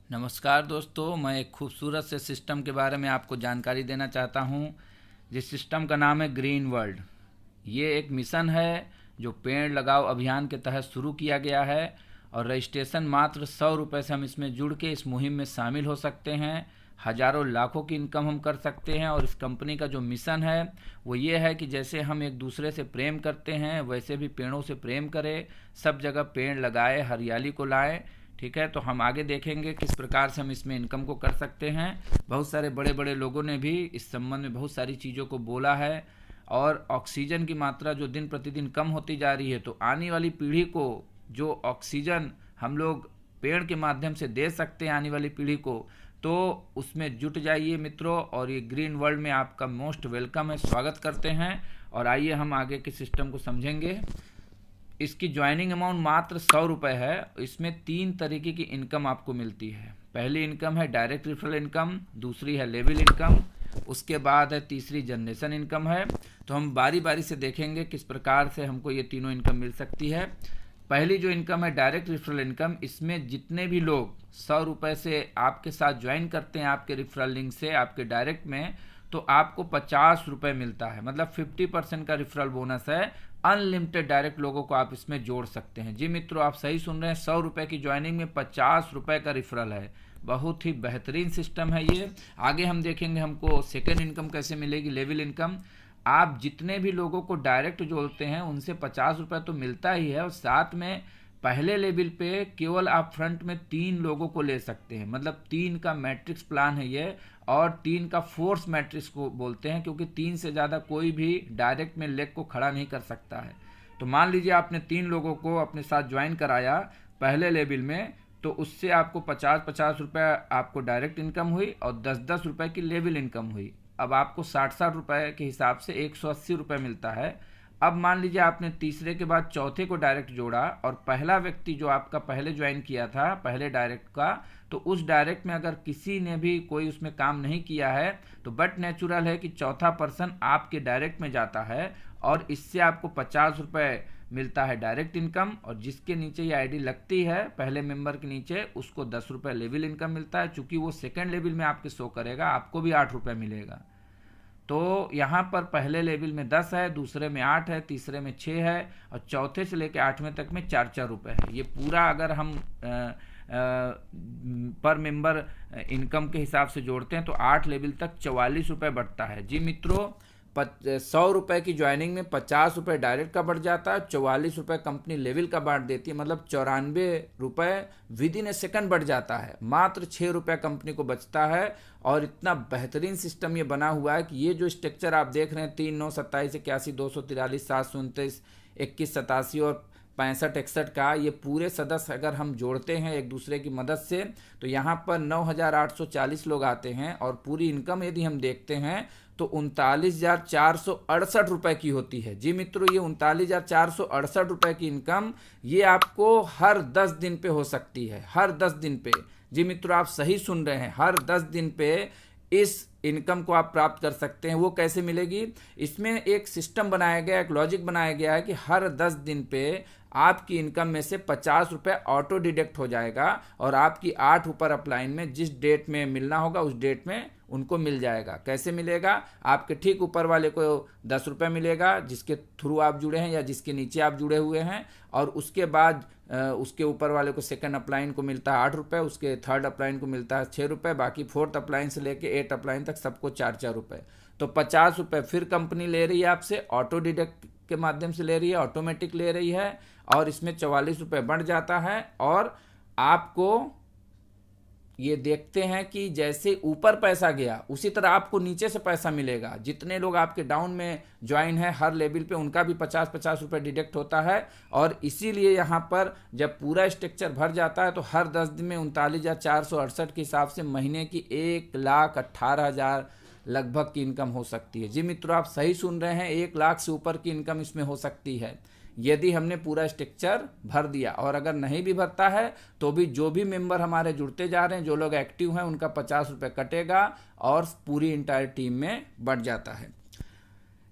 नमस्कार दोस्तों, मैं एक खूबसूरत से सिस्टम के बारे में आपको जानकारी देना चाहता हूँ। जिस सिस्टम का नाम है ग्रीन वर्ल्ड। ये एक मिशन है जो पेड़ लगाओ अभियान के तहत शुरू किया गया है और रजिस्ट्रेशन मात्र 100 रुपये से हम इसमें जुड़ के इस मुहिम में शामिल हो सकते हैं। हजारों लाखों की इनकम हम कर सकते हैं और इस कंपनी का जो मिशन है वो ये है कि जैसे हम एक दूसरे से प्रेम करते हैं वैसे भी पेड़ों से प्रेम करें, सब जगह पेड़ लगाए, हरियाली को लाएं। ठीक है, तो हम आगे देखेंगे किस प्रकार से हम इसमें इनकम को कर सकते हैं। बहुत सारे बड़े बड़े लोगों ने भी इस संबंध में बहुत सारी चीज़ों को बोला है और ऑक्सीजन की मात्रा जो दिन प्रतिदिन कम होती जा रही है, तो आने वाली पीढ़ी को जो ऑक्सीजन हम लोग पेड़ के माध्यम से दे सकते हैं आने वाली पीढ़ी को, तो उसमें जुट जाइए मित्रों। और ये ग्रीन वर्ल्ड में आपका मोस्ट वेलकम है, स्वागत करते हैं। और आइए हम आगे के सिस्टम को समझेंगे। इसकी ज्वाइनिंग अमाउंट मात्र 100 रुपये है। इसमें 3 तरीके की इनकम आपको मिलती है। पहली इनकम है डायरेक्ट रेफरल इनकम, दूसरी है लेवल इनकम, उसके बाद है तीसरी जनरेशन इनकम है। तो हम बारी बारी से देखेंगे किस प्रकार से हमको ये तीनों इनकम मिल सकती है। पहली जो इनकम है डायरेक्ट रेफरल इनकम, इसमें जितने भी लोग 100 रुपये से आपके साथ ज्वाइन करते हैं आपके रेफरल लिंक से आपके डायरेक्ट में, तो आपको 50 रुपये मिलता है। मतलब 50% का रेफरल बोनस है। अनलिमिटेड डायरेक्ट लोगों को आप इसमें जोड़ सकते हैं। जी मित्रों, आप सही सुन रहे हैं, 100 रुपये की ज्वाइनिंग में 50 रुपये का रेफरल है। बहुत ही बेहतरीन सिस्टम है ये। आगे हम देखेंगे हमको सेकेंड इनकम कैसे मिलेगी, लेवल इनकम। आप जितने भी लोगों को डायरेक्ट जोड़ते हैं उनसे 50 रुपये तो मिलता ही है, और साथ में पहले लेवल पे केवल आप फ्रंट में 3 लोगों को ले सकते हैं। मतलब 3 का मैट्रिक्स प्लान है ये, और 3 का फोर्स मैट्रिक्स को बोलते हैं, क्योंकि 3 से ज़्यादा कोई भी डायरेक्ट में लेग को खड़ा नहीं कर सकता है। तो मान लीजिए आपने 3 लोगों को अपने साथ ज्वाइन कराया पहले लेवल में, तो उससे आपको 50-50 रुपये आपको डायरेक्ट इनकम हुई और 10-10 रुपये की लेवल इनकम हुई। अब आपको 60-60 रुपये के हिसाब से 180 रुपये मिलता है। अब मान लीजिए आपने तीसरे के बाद चौथे को डायरेक्ट जोड़ा, और पहला व्यक्ति जो आपका पहले ज्वाइन किया था पहले डायरेक्ट का, तो उस डायरेक्ट में अगर किसी ने भी कोई उसमें काम नहीं किया है, तो बट नेचुरल है कि चौथा पर्सन आपके डायरेक्ट में जाता है और इससे आपको 50 रुपये मिलता है डायरेक्ट इनकम। और जिसके नीचे ये आईडी लगती है पहले मेंबर के नीचे, उसको 10 रुपये लेवल इनकम मिलता है। चूंकि वो सेकेंड लेवल में आपके शो करेगा, आपको भी 8 रुपये मिलेगा। तो यहाँ पर पहले लेवल में 10 है, दूसरे में 8 है, तीसरे में 6 है, और चौथे से लेकर 8वें तक में 4-4 रुपये है। ये पूरा अगर हम पर मेंबर इनकम के हिसाब से जोड़ते हैं तो 8 लेवल तक 44 रुपये बढ़ता है। जी मित्रों, 100 रुपये की ज्वाइनिंग में 50 रुपये डायरेक्ट का बढ़ जाता है, 44 रुपये कंपनी लेवल का बांट देती है। मतलब 94 रुपये विद इन ए सेकंड बढ़ जाता है। मात्र 6 रुपये कंपनी को बचता है। और इतना बेहतरीन सिस्टम ये बना हुआ है कि ये जो स्ट्रक्चर आप देख रहे हैं 3, 9, 27, 81, 243, 729, 21, 87 और 65-61 का, ये पूरे सदस्य अगर हम जोड़ते हैं एक दूसरे की मदद से, तो यहाँ पर 9,840 लोग आते हैं। और पूरी इनकम यदि हम देखते हैं तो 39,468 रुपये की होती है। जी मित्रों, ये 39,468 रुपये की इनकम ये आपको हर 10 दिन पे हो सकती है। हर 10 दिन पे। जी मित्रों, आप सही सुन रहे हैं, हर 10 दिन पे इस इनकम को आप प्राप्त कर सकते हैं। वो कैसे मिलेगी? इसमें एक सिस्टम बनाया गया, एक लॉजिक बनाया गया है कि हर 10 दिन पे आपकी इनकम में से 50 रुपये ऑटो डिडक्ट हो जाएगा, और आपकी 8 ऊपर अपलाइन में जिस डेट में मिलना होगा उस डेट में उनको मिल जाएगा। कैसे मिलेगा? आपके ठीक ऊपर वाले को 10 रुपये मिलेगा जिसके थ्रू आप जुड़े हैं या जिसके नीचे आप जुड़े हुए हैं, और उसके बाद उसके ऊपर वाले को सेकंड अपलाइन को मिलता है 8 रुपये, उसके थर्ड अपलाइन को मिलता है 6 रुपये, बाकी फोर्थ अपलाइन से लेके 8 अपलाइन तक सबको 4-4 रुपये। तो 50 रुपये फिर कंपनी ले रही है आपसे, ऑटो डिडक्ट के माध्यम से ले रही है, ऑटोमेटिक ले रही है, और इसमें 44 रुपये बढ़ जाता है। और आपको ये देखते हैं कि जैसे ऊपर पैसा गया उसी तरह आपको नीचे से पैसा मिलेगा। जितने लोग आपके डाउन में ज्वाइन है हर लेवल पे, उनका भी 50-50 रुपये डिडक्ट होता है। और इसीलिए यहाँ पर जब पूरा स्ट्रक्चर भर जाता है तो हर 10 दिन में 39,468 के हिसाब से महीने की 1,18,000 लगभग की इनकम हो सकती है। जी मित्रों, आप सही सुन रहे हैं, 1 लाख से ऊपर की इनकम इसमें हो सकती है यदि हमने पूरा स्ट्रक्चर भर दिया। और अगर नहीं भी भरता है तो भी जो भी मेंबर हमारे जुड़ते जा रहे हैं, जो लोग एक्टिव हैं, उनका 50 रुपये कटेगा और पूरी इंटायर टीम में बढ़ जाता है।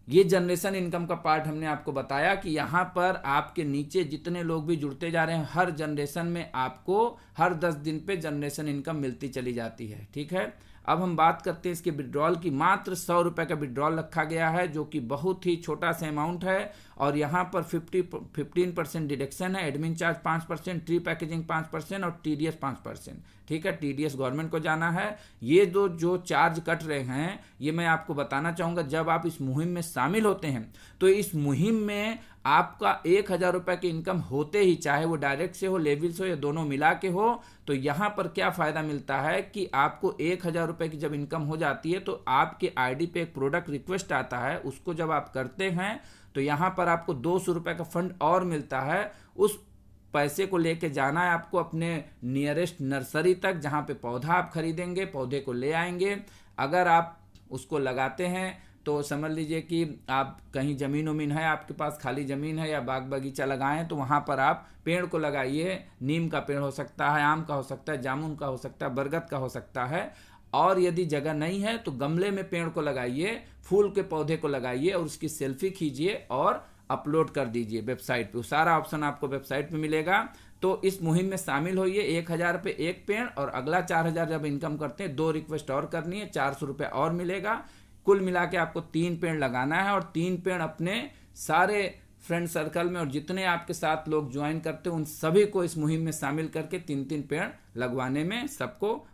ये जनरेशन इनकम का पार्ट हमने आपको बताया कि यहाँ पर आपके नीचे जितने लोग भी जुड़ते जा रहे हैं, हर जनरेशन में आपको हर 10 दिन पे जनरेशन इनकम मिलती चली जाती है। ठीक है, अब हम बात करते हैं इसके विड्रॉल की। मात्र 100 रुपये का विड्रॉल रखा गया है, जो कि बहुत ही छोटा सा अमाउंट है, और यहाँ पर 15% डिडक्शन है। एडमिन चार्ज 5%, ट्री पैकेजिंग 5% और TDS 5%। ठीक है, TDS गवर्नमेंट को जाना है। ये जो चार्ज कट रहे हैं, ये मैं आपको बताना चाहूँगा। जब आप इस मुहिम में शामिल होते हैं तो इस मुहिम में आपका 1000 रुपये की इनकम होते ही, चाहे वो डायरेक्ट से हो, लेवल से हो, या दोनों मिला के हो, तो यहाँ पर क्या फ़ायदा मिलता है कि आपको 1000 रुपये की जब इनकम हो जाती है तो आपके ID पे एक प्रोडक्ट रिक्वेस्ट आता है। उसको जब आप करते हैं तो यहाँ पर आपको 200 रुपये का फंड और मिलता है। उस पैसे को लेके जाना है आपको अपने नियरेस्ट नर्सरी तक, जहाँ पे पौधा आप खरीदेंगे, पौधे को ले आएंगे। अगर आप उसको लगाते हैं तो समझ लीजिए कि आप कहीं ज़मीन उमीन है, आपके पास खाली ज़मीन है, या बाग बगीचा लगाएं, तो वहाँ पर आप पेड़ को लगाइए। नीम का पेड़ हो सकता है, आम का हो सकता है, जामुन का हो सकता है, बरगद का हो सकता है। और यदि जगह नहीं है तो गमले में पेड़ को लगाइए, फूल के पौधे को लगाइए, और उसकी सेल्फी खींचिए और अपलोड कर दीजिए वेबसाइट पे। सारा ऑप्शन आपको वेबसाइट पे मिलेगा। तो इस मुहिम में शामिल होइए। 1000 पे एक पेड़, और अगला 4000 जब इनकम करते हैं 2 रिक्वेस्ट और करनी है, 400 रुपये और मिलेगा। कुल मिला के आपको 3 पेड़ लगाना है, और 3 पेड़ अपने सारे फ्रेंड सर्कल में, और जितने आपके साथ लोग ज्वाइन करते हैं उन सभी को इस मुहिम में शामिल करके 3-3 पेड़ लगवाने में सबको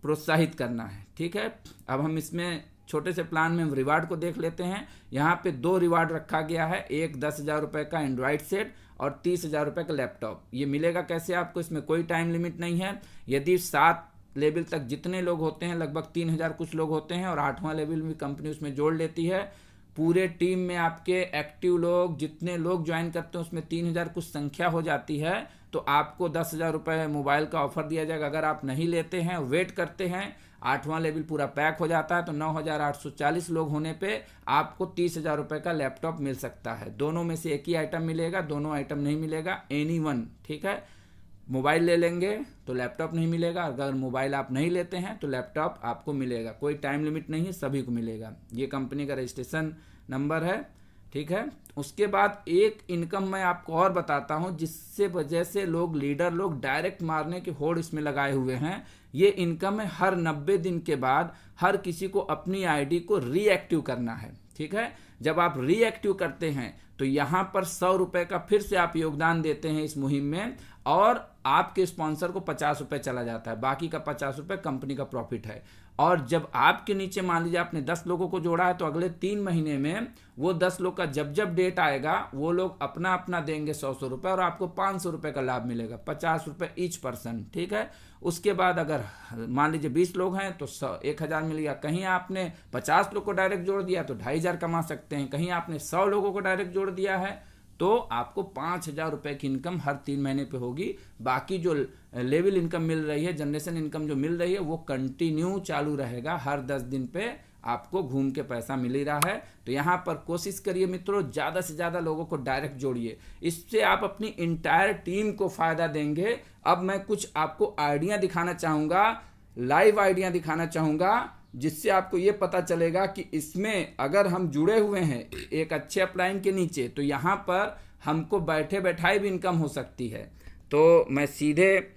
प्रोत्साहित करना है। ठीक है, अब हम इसमें छोटे से प्लान में रिवार्ड को देख लेते हैं। यहाँ पे 2 रिवार्ड रखा गया है, एक 10,000 रुपये का एंड्रॉयड सेट और 30,000 रुपये का लैपटॉप। ये मिलेगा कैसे आपको, इसमें कोई टाइम लिमिट नहीं है। यदि 7 लेवल तक जितने लोग होते हैं, लगभग 3000 कुछ लोग होते हैं, और 8वां लेवल में कंपनी उसमें जोड़ लेती है। पूरे टीम में आपके एक्टिव लोग जितने लोग ज्वाइन करते हैं उसमें 3000 कुछ संख्या हो जाती है, तो आपको 10,000 रुपये मोबाइल का ऑफर दिया जाएगा। अगर आप नहीं लेते हैं, वेट करते हैं, 8वां लेवल पूरा पैक हो जाता है, तो 9840 लोग होने पे आपको 30,000 रुपये का लैपटॉप मिल सकता है। दोनों में से एक ही आइटम मिलेगा, दोनों आइटम नहीं मिलेगा, एनी वन। ठीक है, मोबाइल ले लेंगे तो लैपटॉप नहीं मिलेगा, अगर मोबाइल आप नहीं लेते हैं तो लैपटॉप आपको मिलेगा। कोई टाइम लिमिट नहीं है, सभी को मिलेगा। ये कंपनी का रजिस्ट्रेशन नंबर है। ठीक है, उसके बाद एक इनकम मैं आपको और बताता हूं, जिससे वजह से लीडर लोग डायरेक्ट मारने की होड़ इसमें लगाए हुए हैं। ये इनकम है, हर 90 दिन के बाद हर किसी को अपनी ID को रीएक्टिव करना है। ठीक है, जब आप रीएक्टिव करते हैं तो यहाँ पर 100 रुपये का फिर से आप योगदान देते हैं इस मुहिम में, और आपके स्पॉन्सर को 50 रुपये चला जाता है, बाकी का 50 रुपये कंपनी का प्रॉफिट है। और जब आपके नीचे मान लीजिए आपने 10 लोगों को जोड़ा है, तो अगले 3 महीने में वो 10 लोग का जब जब डेट आएगा वो लोग अपना अपना देंगे 100 रुपये, और आपको 500 रुपये का लाभ मिलेगा, 50 रुपये ईच पर्सन। ठीक है, उसके बाद अगर मान लीजिए 20 लोग हैं तो 1000 मिलेगा। कहीं आपने 50 लोग को डायरेक्ट जोड़ दिया तो 2500 कमा सकते हैं। कहीं आपने 100 लोगों को डायरेक्ट जोड़ दिया है तो आपको 5000 रुपये की इनकम हर 3 महीने पे होगी। बाकी जो लेवल इनकम मिल रही है, जनरेशन इनकम जो मिल रही है, वो कंटिन्यू चालू रहेगा। हर 10 दिन पे आपको घूम के पैसा मिल ही रहा है। तो यहाँ पर कोशिश करिए मित्रों, ज़्यादा से ज़्यादा लोगों को डायरेक्ट जोड़िए, इससे आप अपनी इंटायर टीम को फ़ायदा देंगे। अब मैं कुछ आपको आइडिया दिखाना चाहूँगा, लाइव आइडिया दिखाना चाहूँगा, जिससे आपको ये पता चलेगा कि इसमें अगर हम जुड़े हुए हैं एक अच्छे अपलाइन के नीचे, तो यहाँ पर हमको बैठे बैठाए भी इनकम हो सकती है। तो मैं सीधे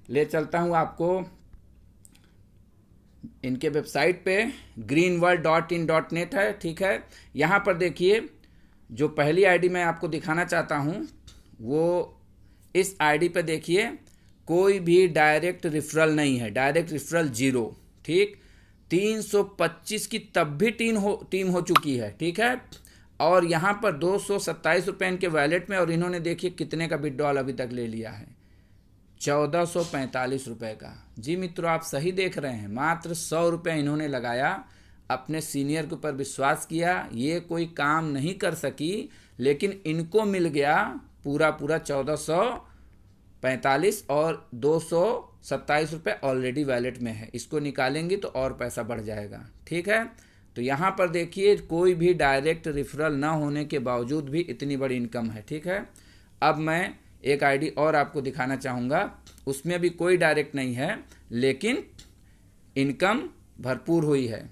ले चलता हूँ आपको इनके वेबसाइट पे, greenworld.in.net है। ठीक है, यहाँ पर देखिए, जो पहली आईडी मैं आपको दिखाना चाहता हूँ वो इस आईडी पे देखिए, कोई भी डायरेक्ट रेफरल नहीं है, डायरेक्ट रेफरल 0। ठीक, 325 की तब भी टीम हो चुकी है। ठीक है, और यहाँ पर 227 रुपये इनके वैलेट में, और इन्होंने देखिए कितने का विड्रॉल अभी तक ले लिया है, 1445 रुपये का। जी मित्रों, आप सही देख रहे हैं, मात्र 100 रुपये इन्होंने लगाया, अपने सीनियर के ऊपर विश्वास किया। ये कोई काम नहीं कर सकी, लेकिन इनको मिल गया पूरा 1445, और 227 रुपये ऑलरेडी वैलेट में है। इसको निकालेंगे तो और पैसा बढ़ जाएगा। ठीक है, तो यहाँ पर देखिए, कोई भी डायरेक्ट रेफरल ना होने के बावजूद भी इतनी बड़ी इनकम है। ठीक है, अब मैं एक आईडी और आपको दिखाना चाहूँगा, उसमें भी कोई डायरेक्ट नहीं है, लेकिन इनकम भरपूर हुई है।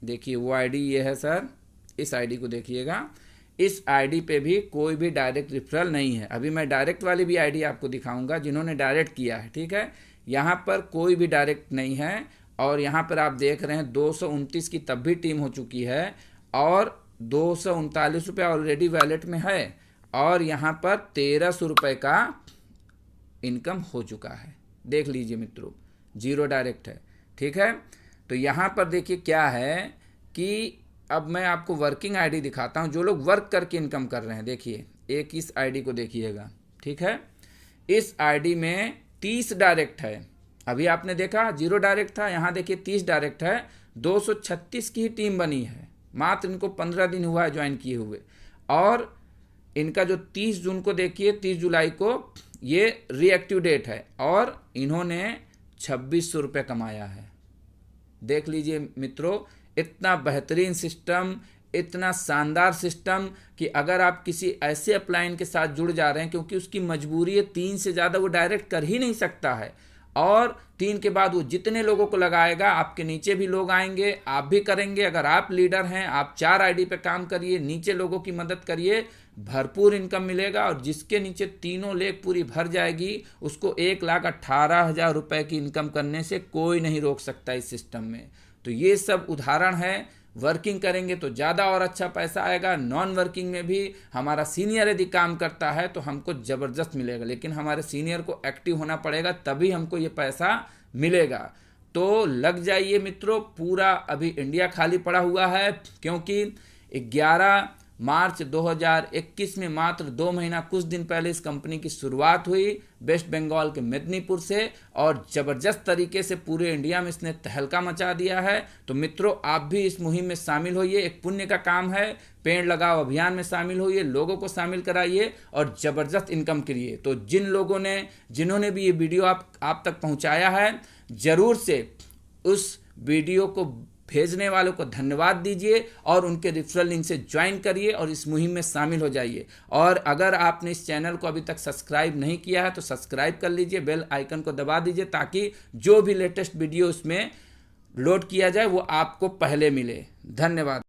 देखिए वो आईडी ये है सर, इस आईडी को देखिएगा, इस आईडी पे भी कोई भी डायरेक्ट रेफरल नहीं है। अभी मैं डायरेक्ट वाली भी आईडी आपको दिखाऊंगा जिन्होंने डायरेक्ट किया है, ठीक है। यहाँ पर कोई भी डायरेक्ट नहीं है और यहाँ पर आप देख रहे हैं 229 की तब भी टीम हो चुकी है और 239 रुपये ऑलरेडी वैलेट में है और यहाँ पर 1300 रुपये का इनकम हो चुका है। देख लीजिए मित्रों, जीरो डायरेक्ट है, ठीक है। तो यहाँ पर देखिए क्या है कि अब मैं आपको वर्किंग आईडी दिखाता हूँ, जो लोग वर्क करके इनकम कर रहे हैं। देखिए एक इस आईडी को देखिएगा, ठीक है। इस आईडी में 30 डायरेक्ट है, अभी आपने देखा 0 डायरेक्ट था, यहाँ देखिए 30 डायरेक्ट है। 236 की ही टीम बनी है, मात्र इनको 15 दिन हुआ है ज्वाइन किए हुए। और इनका जो 30 जून को देखिए, 30 जुलाई को ये रीएक्टिव डेट है और इन्होंने 2600 रुपये कमाया है। देख लीजिए मित्रों, इतना बेहतरीन सिस्टम, इतना शानदार सिस्टम कि अगर आप किसी ऐसे अपलाइन के साथ जुड़ जा रहे हैं, क्योंकि उसकी मजबूरी है, 3 से ज़्यादा वो डायरेक्ट कर ही नहीं सकता है और 3 के बाद वो जितने लोगों को लगाएगा, आपके नीचे भी लोग आएंगे, आप भी करेंगे। अगर आप लीडर हैं, आप 4 आईडी पे काम करिए, नीचे लोगों की मदद करिए, भरपूर इनकम मिलेगा। और जिसके नीचे तीनों लेग पूरी भर जाएगी, उसको 1,18,000 रुपये की इनकम करने से कोई नहीं रोक सकता इस सिस्टम में। तो ये सब उदाहरण है। वर्किंग करेंगे तो ज़्यादा और अच्छा पैसा आएगा। नॉन वर्किंग में भी हमारा सीनियर यदि काम करता है तो हमको ज़बरदस्त मिलेगा, लेकिन हमारे सीनियर को एक्टिव होना पड़ेगा, तभी हमको ये पैसा मिलेगा। तो लग जाइए मित्रों, पूरा अभी इंडिया खाली पड़ा हुआ है, क्योंकि 11 मार्च 2021 में मात्र 2 महीना कुछ दिन पहले इस कंपनी की शुरुआत हुई वेस्ट बंगाल के मेदिनीपुर से और ज़बरदस्त तरीके से पूरे इंडिया में इसने तहलका मचा दिया है। तो मित्रों, आप भी इस मुहिम में शामिल होइए, एक पुण्य का काम है। पेड़ लगाओ अभियान में शामिल होइए, लोगों को शामिल कराइए और ज़बरदस्त इनकम करिए। तो जिन्होंने भी ये वीडियो आप तक पहुँचाया है, ज़रूर से उस वीडियो को भेजने वालों को धन्यवाद दीजिए और उनके रेफरल लिंक से ज्वाइन करिए और इस मुहिम में शामिल हो जाइए। और अगर आपने इस चैनल को अभी तक सब्सक्राइब नहीं किया है तो सब्सक्राइब कर लीजिए, बेल आइकन को दबा दीजिए, ताकि जो भी लेटेस्ट वीडियो इसमें लोड किया जाए वो आपको पहले मिले। धन्यवाद।